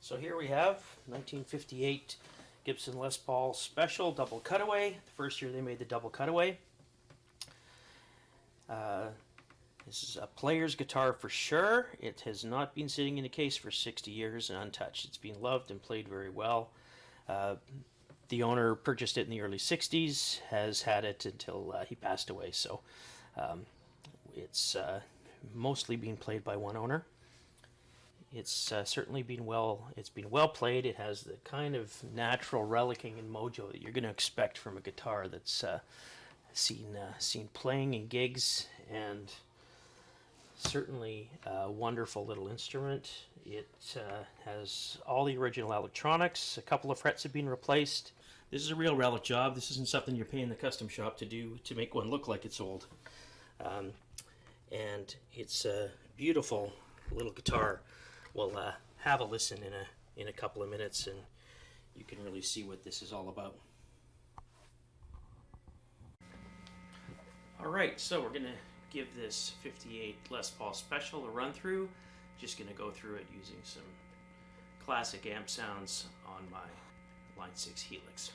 So here we have 1958 Gibson Les Paul Special double cutaway. The first year they made the double cutaway. This is a player's guitar for sure. It has not been sitting in a case for 60 years and untouched. It's been loved and played very well. The owner purchased it in the early 60s, has had it until he passed away. So it's mostly being played by one owner. It's certainly been well played. It has the kind of natural relicking and mojo that you're going to expect from a guitar that's seen playing in gigs, and certainly a wonderful little instrument. It has all the original electronics. A couple of frets have been replaced. This is a real relic job. This isn't something you're paying the custom shop to do to make one look like it's old. And it's a beautiful little guitar. We'll have a listen in a couple of minutes, and you can really see what this is all about. Alright, so we're going to give this 58 Les Paul Special a run through. Just going to go through it using some classic amp sounds on my Line 6 Helix.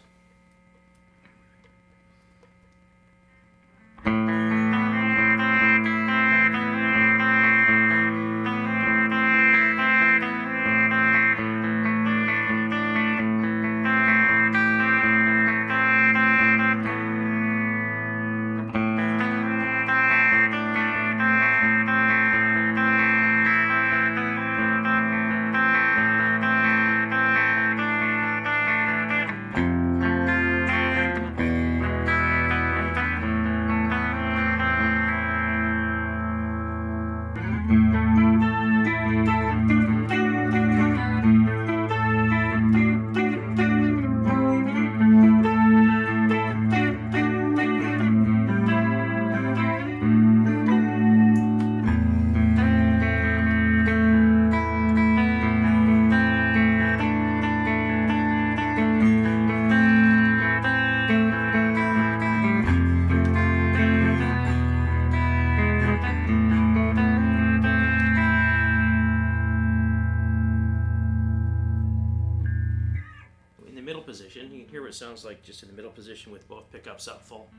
Middle position, you can hear what it sounds like just in the middle position with both pickups up full.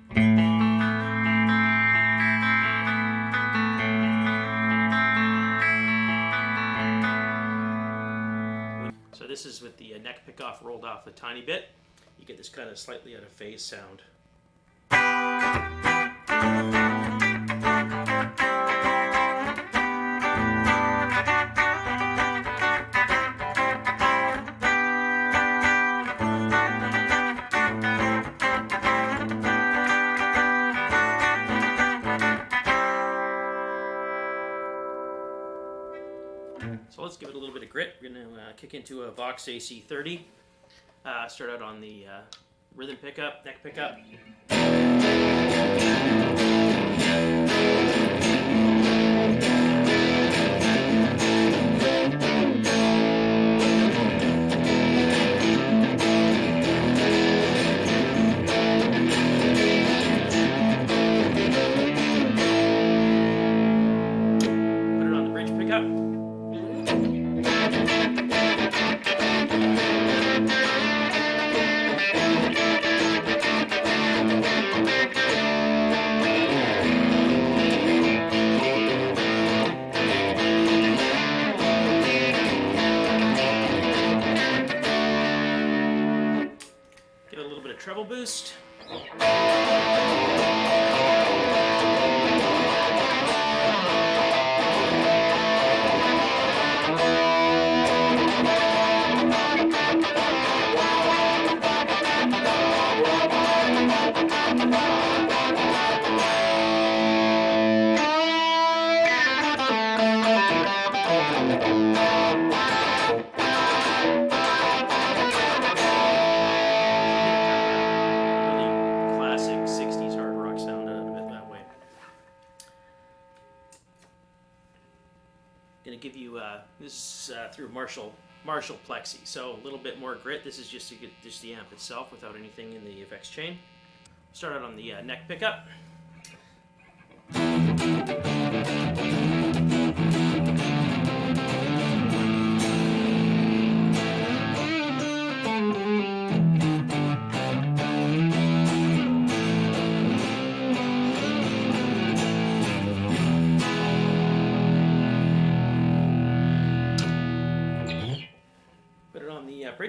So this is with the neck pickoff rolled off a tiny bit. You get this kind of slightly out of phase sound. So let's give it a little bit of grit. We're going to kick into a Vox AC30. Start out on the rhythm pickup, neck pickup. Put it on the bridge pickup. Give it a little bit of treble boost. Going to give you this is through Marshall Plexi, so a little bit more grit. This is just to get just the amp itself without anything in the effects chain. Start out on the neck pickup.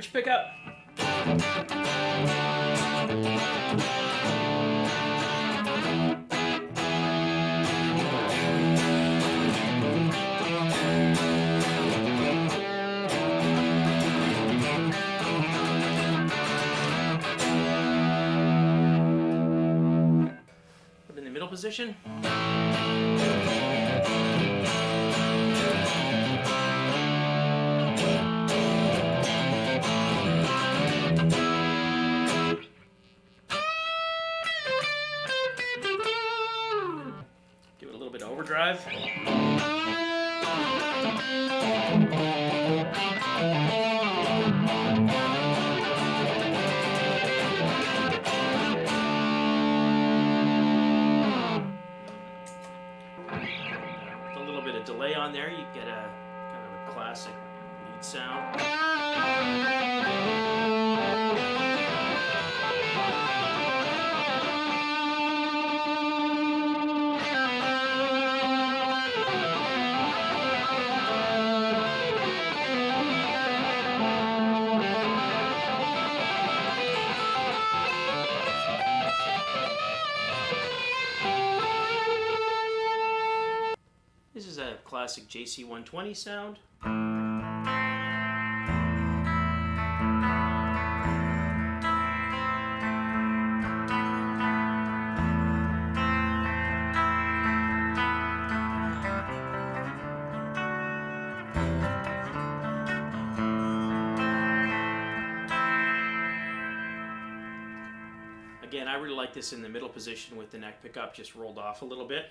bridge pickup. Put it in the middle position. Give it a little bit of overdrive. With a little bit of delay on there, you get a kind of a classic lead sound. This is a classic JC-120 sound. Again, I really like this in the middle position with the neck pickup just rolled off a little bit.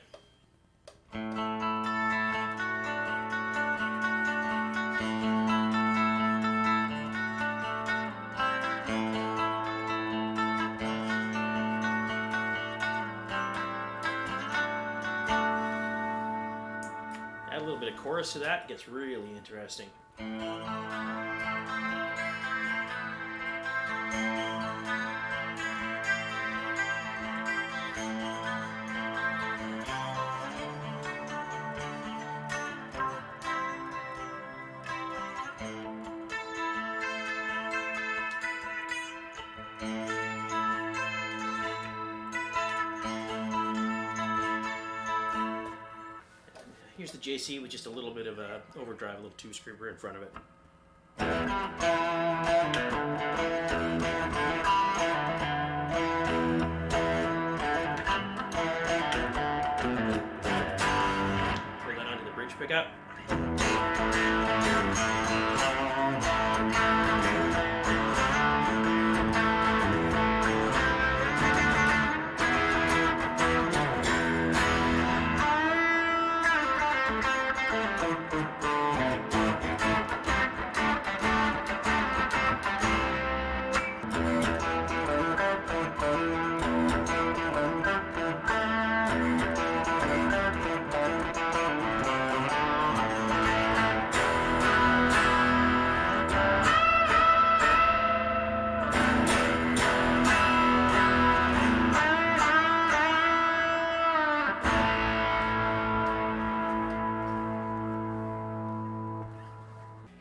Add a little bit of chorus to that, gets really interesting. Here's the JC with just a little bit of a overdrive, a little two screamer in front of it. Pull that onto the bridge pickup.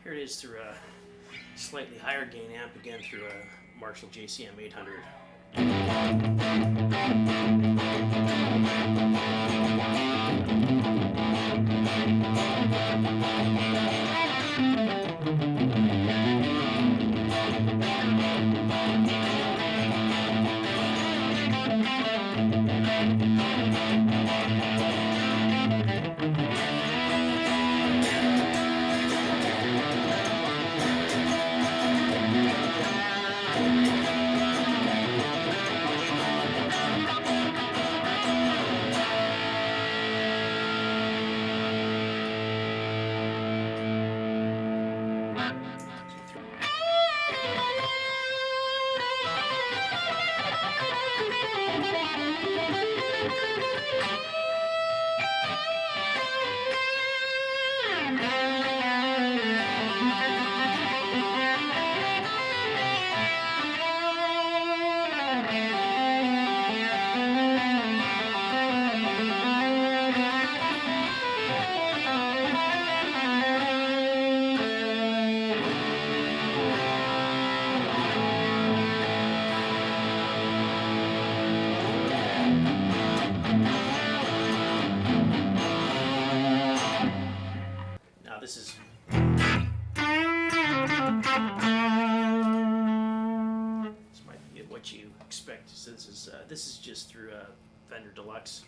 Here it is through a slightly higher gain amp, again through a Marshall JCM800. what you expect. So this is just through a Fender Deluxe.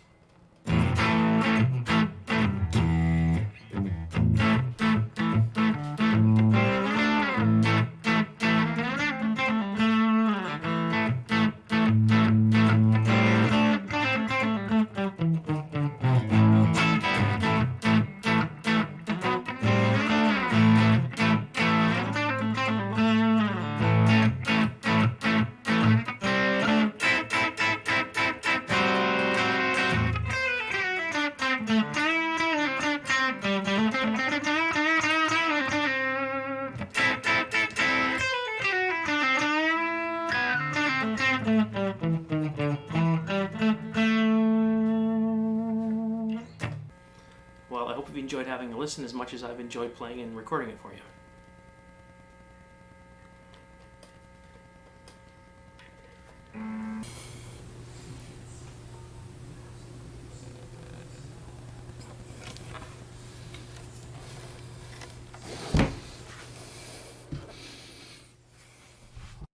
Well, I hope you've enjoyed having a listen as much as I've enjoyed playing and recording it for you.